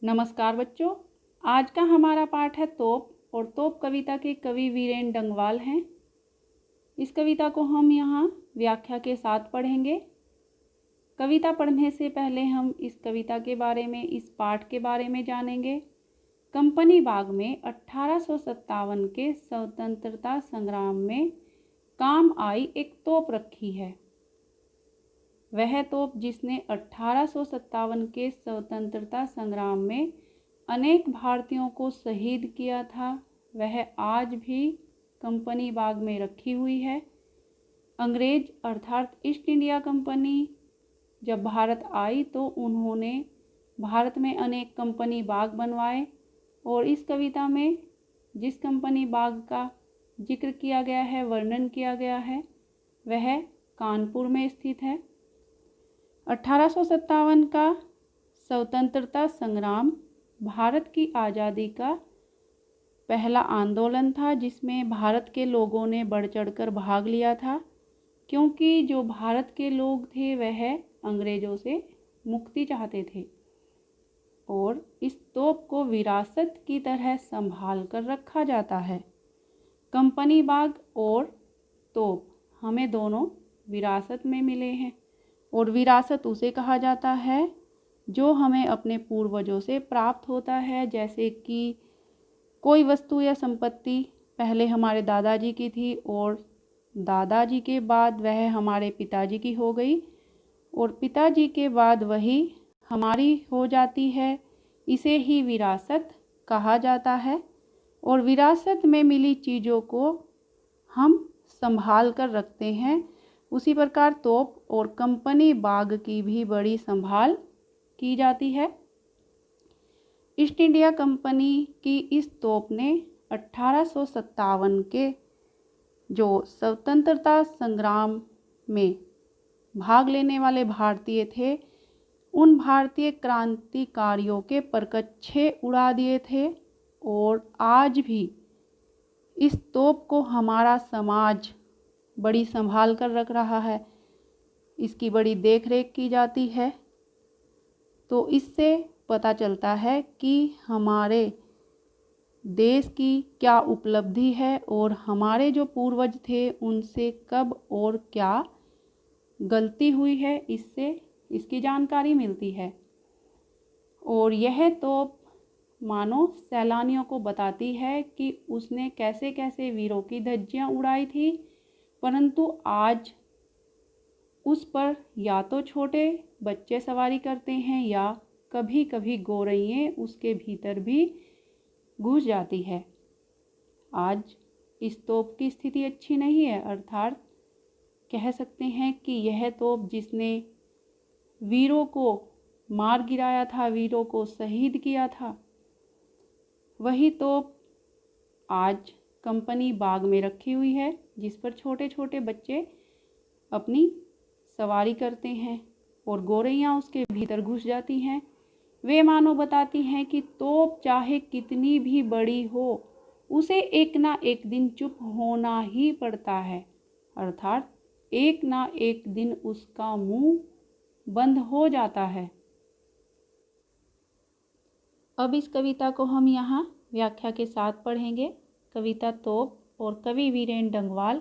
नमस्कार बच्चों। आज का हमारा पाठ है तोप और तोप कविता के कवि वीरेन डंगवाल हैं। इस कविता को हम यहाँ व्याख्या के साथ पढ़ेंगे। कविता पढ़ने से पहले हम इस कविता के बारे में, इस पाठ के बारे में जानेंगे। कंपनी बाग में 1857 के स्वतंत्रता संग्राम में काम आई एक तोप रखी है। वह तोप जिसने 1857 के स्वतंत्रता संग्राम में अनेक भारतीयों को शहीद किया था, वह आज भी कंपनी बाग में रखी हुई है। अंग्रेज अर्थात ईस्ट इंडिया कंपनी जब भारत आई तो उन्होंने भारत में अनेक कंपनी बाग बनवाए और इस कविता में जिस कंपनी बाग का जिक्र किया गया है, वर्णन किया गया है, वह कानपुर में स्थित है। 1857 का स्वतंत्रता संग्राम भारत की आज़ादी का पहला आंदोलन था जिसमें भारत के लोगों ने बढ़ चढ़कर भाग लिया था, क्योंकि जो भारत के लोग थे वह अंग्रेज़ों से मुक्ति चाहते थे और इस तोप को विरासत की तरह संभाल कर रखा जाता है। कंपनी बाग और तोप हमें दोनों विरासत में मिले हैं और विरासत उसे कहा जाता है जो हमें अपने पूर्वजों से प्राप्त होता है। जैसे कि कोई वस्तु या संपत्ति पहले हमारे दादाजी की थी और दादाजी के बाद वह हमारे पिताजी की हो गई और पिताजी के बाद वही हमारी हो जाती है। इसे ही विरासत कहा जाता है और विरासत में मिली चीज़ों को हम संभाल कर रखते हैं। उसी प्रकार तोप और कंपनी बाग की भी बड़ी संभाल की जाती है। ईस्ट इंडिया कंपनी की इस तोप ने 1857 के जो स्वतंत्रता संग्राम में भाग लेने वाले भारतीय थे, उन भारतीय क्रांतिकारियों के परकच्छे उड़ा दिए थे और आज भी इस तोप को हमारा समाज बड़ी संभाल कर रख रहा है, इसकी बड़ी देख रेख की जाती है। तो इससे पता चलता है कि हमारे देश की क्या उपलब्धि है और हमारे जो पूर्वज थे उनसे कब और क्या गलती हुई है, इससे इसकी जानकारी मिलती है। और यह तोप मानो सैलानियों को बताती है कि उसने कैसे कैसे वीरों की धज्जियां उड़ाई थी, परंतु आज उस पर या तो छोटे बच्चे सवारी करते हैं या कभी कभी गोरैयें उसके भीतर भी घुस जाती है। आज इस तोप की स्थिति अच्छी नहीं है, अर्थात कह सकते हैं कि यह तोप जिसने वीरों को मार गिराया था, वीरों को शहीद किया था, वही तोप आज कंपनी बाग में रखी हुई है जिस पर छोटे छोटे बच्चे अपनी सवारी करते हैं और गोरैयां उसके भीतर घुस जाती हैं। वे मानो बताती हैं कि तोप चाहे कितनी भी बड़ी हो, उसे एक ना एक दिन चुप होना ही पड़ता है, अर्थात एक ना एक दिन उसका मुंह बंद हो जाता है। अब इस कविता को हम यहाँ व्याख्या के साथ पढ़ेंगे। कविता तोप और कवि वीरेन डंगवाल।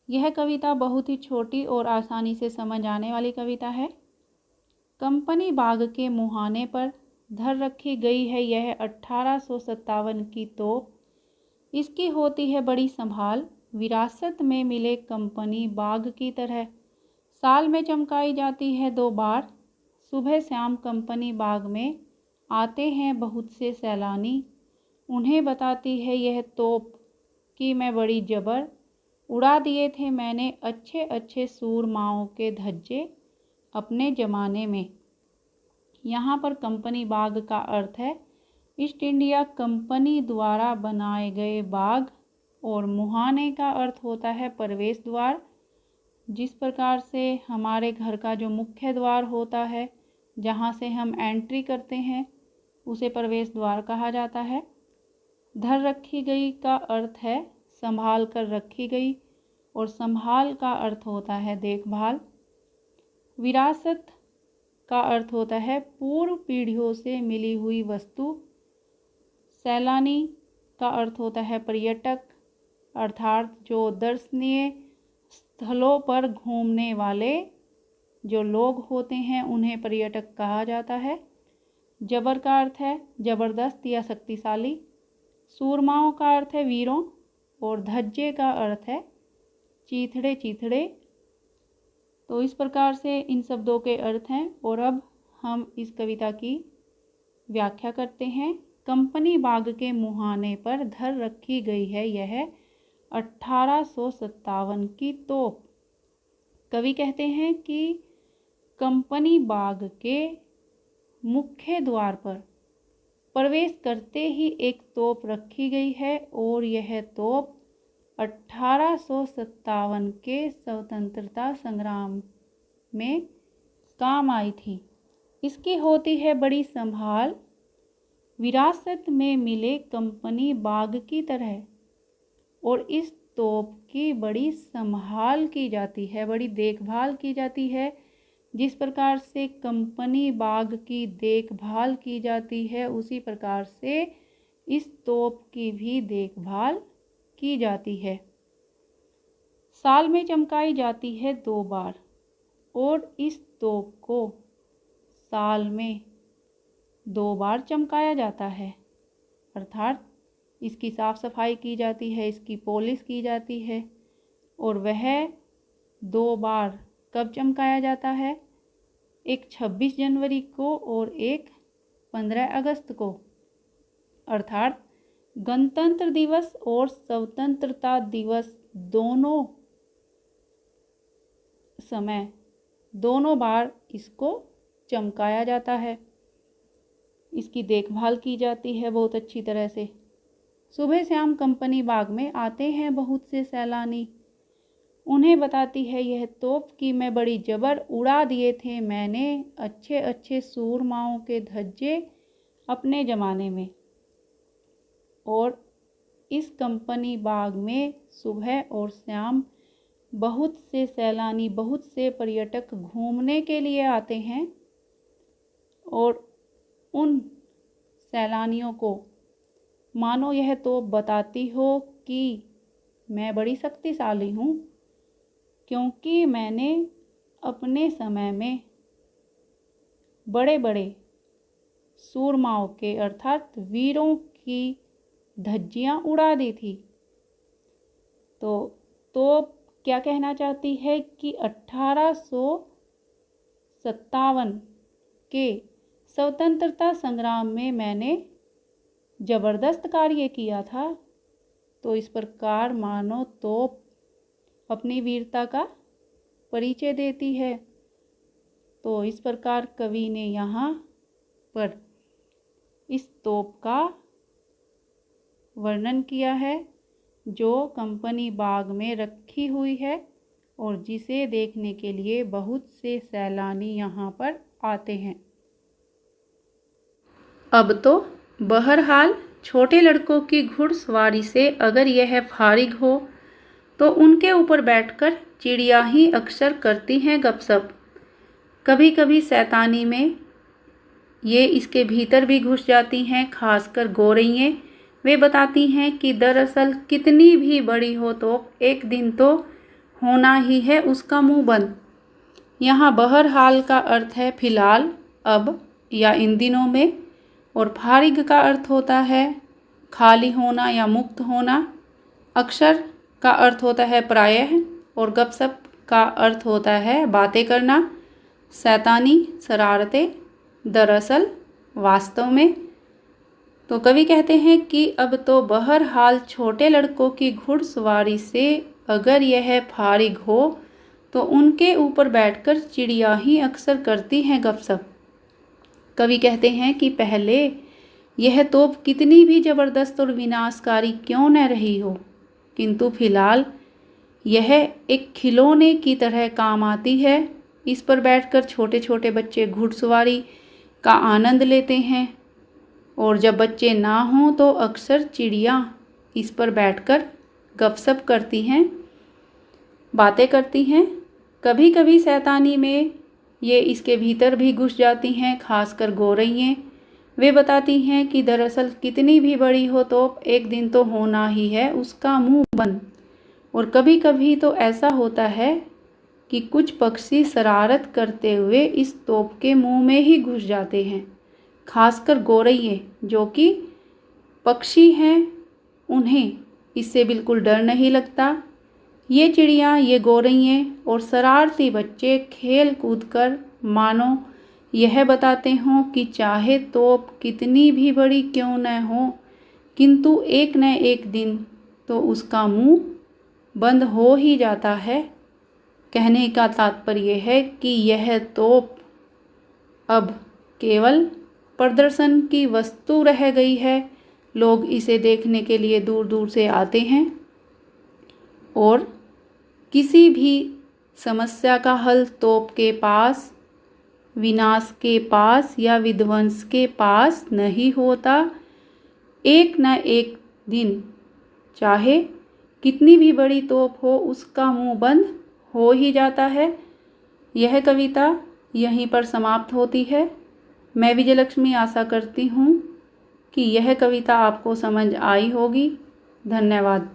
यह कविता बहुत ही छोटी और आसानी से समझ आने वाली कविता है। कंपनी बाग के मुहाने पर धर रखी गई है यह 1857 की तोप। इसकी होती है बड़ी संभाल, विरासत में मिले कंपनी बाग की तरह। साल में चमकाई जाती है 2 बार, सुबह शाम कंपनी बाग में आते हैं बहुत से सैलानी। उन्हें बताती है यह तोप कि मैं बड़ी जबर, उड़ा दिए थे मैंने अच्छे अच्छे सूरमाओं के धज्जे अपने ज़माने में। यहाँ पर कंपनी बाग का अर्थ है ईस्ट इंडिया कंपनी द्वारा बनाए गए बाग और मुहाने का अर्थ होता है प्रवेश द्वार। जिस प्रकार से हमारे घर का जो मुख्य द्वार होता है, जहाँ से हम एंट्री करते हैं, उसे प्रवेश द्वार कहा जाता है। धर रखी गई का अर्थ है संभाल कर रखी गई और संभाल का अर्थ होता है देखभाल। विरासत का अर्थ होता है पूर्व पीढ़ियों से मिली हुई वस्तु। सैलानी का अर्थ होता है पर्यटक, अर्थात जो दर्शनीय स्थलों पर घूमने वाले जो लोग होते हैं उन्हें पर्यटक कहा जाता है। जबर का अर्थ है जबरदस्त या शक्तिशाली। सूरमाओं का अर्थ है वीरों, और धज्जे का अर्थ है चीथड़े चीथड़े। तो इस प्रकार से इन शब्दों के अर्थ हैं। और अब हम इस कविता की व्याख्या करते हैं। कंपनी बाग के मुहाने पर धर रखी गई है यह 1857 की तोप। कवि कहते हैं कि कंपनी बाग के मुख्य द्वार पर प्रवेश करते ही एक तोप रखी गई है और यह तोप 1857 के स्वतंत्रता संग्राम में काम आई थी। इसकी होती है बड़ी संभाल, विरासत में मिले कंपनी बाग की तरह। और इस तोप की बड़ी संभाल की जाती है, बड़ी देखभाल की जाती है। जिस प्रकार से कंपनी बाग की देखभाल की जाती है उसी प्रकार से इस तोप की भी देखभाल की जाती है। साल में चमकाई जाती है 2 बार और इस तोप को साल में 2 बार चमकाया जाता है, अर्थात इसकी साफ़ सफाई की जाती है, इसकी पॉलिश की जाती है। और वह 2 बार कब चमकाया जाता है? एक 26 जनवरी को और एक 15 अगस्त को, अर्थात गणतंत्र दिवस और स्वतंत्रता दिवस दोनों बार इसको चमकाया जाता है। इसकी देखभाल की जाती है बहुत अच्छी तरह से। सुबह शाम कंपनी बाग में आते हैं बहुत से सैलानी। उन्हें बताती है यह तोप कि मैं बड़ी जबर उड़ा दिए थे मैंने अच्छे अच्छे सूरमाओं के धज्जे अपने ज़माने में। और इस कंपनी बाग में सुबह और शाम बहुत से सैलानी, बहुत से पर्यटक घूमने के लिए आते हैं। और उन सैलानियों को मानो यह तोप बताती हो कि मैं बड़ी शक्तिशाली हूँ, क्योंकि मैंने अपने समय में बड़े बड़े सूरमाओं के अर्थात वीरों की धज्जियाँ उड़ा दी थी। तो क्या कहना चाहती है कि 1857 के स्वतंत्रता संग्राम में मैंने ज़बरदस्त कार्य किया था। तो इस प्रकार मानो तोप अपनी वीरता का परिचय देती है। तो इस प्रकार कवि ने यहाँ पर इस तोप का वर्णन किया है जो कंपनी बाग में रखी हुई है और जिसे देखने के लिए बहुत से सैलानी यहाँ पर आते हैं। अब तो बहरहाल छोटे लड़कों की घुड़सवारी से अगर यह फारिग हो तो उनके ऊपर बैठकर चिड़िया ही अक्सर करती हैं गपशप। कभी कभी शैतानी में ये इसके भीतर भी घुस जाती हैं, खासकर गोरैयें। वे बताती हैं कि दरअसल कितनी भी बड़ी हो तो एक दिन तो होना ही है उसका मुंह बंद। यहाँ बहरहाल का अर्थ है फिलहाल, अब या इन दिनों में, और फारिग का अर्थ होता है खाली होना या मुक्त होना। अक्सर का अर्थ होता है प्रायः, और गपशप का अर्थ होता है बातें करना, शैतानी, शरारतें, दरअसल, वास्तव में। तो कवि कहते हैं कि अब तो बहरहाल छोटे लड़कों की घुड़सवारी से अगर यह फारिग हो तो उनके ऊपर बैठकर चिड़िया ही अक्सर करती हैं गपशप। कवि कहते हैं कि पहले यह तोप कितनी भी ज़बरदस्त और विनाशकारी क्यों न रही हो, किंतु फिलहाल यह एक खिलौने की तरह काम आती है। इस पर बैठकर छोटे छोटे बच्चे घुड़सवारी का आनंद लेते हैं, और जब बच्चे ना हों तो अक्सर चिड़िया इस पर बैठकर गपशप करती हैं, बातें करती हैं। कभी कभी शैतानी में ये इसके भीतर भी घुस जाती हैं, खासकर गौरैयें। वे बताती हैं कि दरअसल कितनी भी बड़ी हो तोप, एक दिन तो होना ही है उसका मुंह बंद। और कभी कभी तो ऐसा होता है कि कुछ पक्षी शरारत करते हुए इस तोप के मुंह में ही घुस जाते हैं। खासकर गौरैयें जो कि पक्षी हैं, उन्हें इससे बिल्कुल डर नहीं लगता। ये चिड़ियाँ, ये गौरैयें और शरारती बच्चे खेल कूद कर मानो यह बताते हों कि चाहे तोप कितनी भी बड़ी क्यों न हो, किंतु एक न एक दिन तो उसका मुंह बंद हो ही जाता है। कहने का तात्पर्य है कि यह तोप अब केवल प्रदर्शन की वस्तु रह गई है। लोग इसे देखने के लिए दूर दूर से आते हैं और किसी भी समस्या का हल तोप के पास, विनाश के पास या विध्वंस के पास नहीं होता। एक न एक दिन चाहे कितनी भी बड़ी तोप हो, उसका मुंह बंद हो ही जाता है। यह कविता यहीं पर समाप्त होती है। मैं विजयलक्ष्मी आशा करती हूँ कि यह कविता आपको समझ आई होगी। धन्यवाद।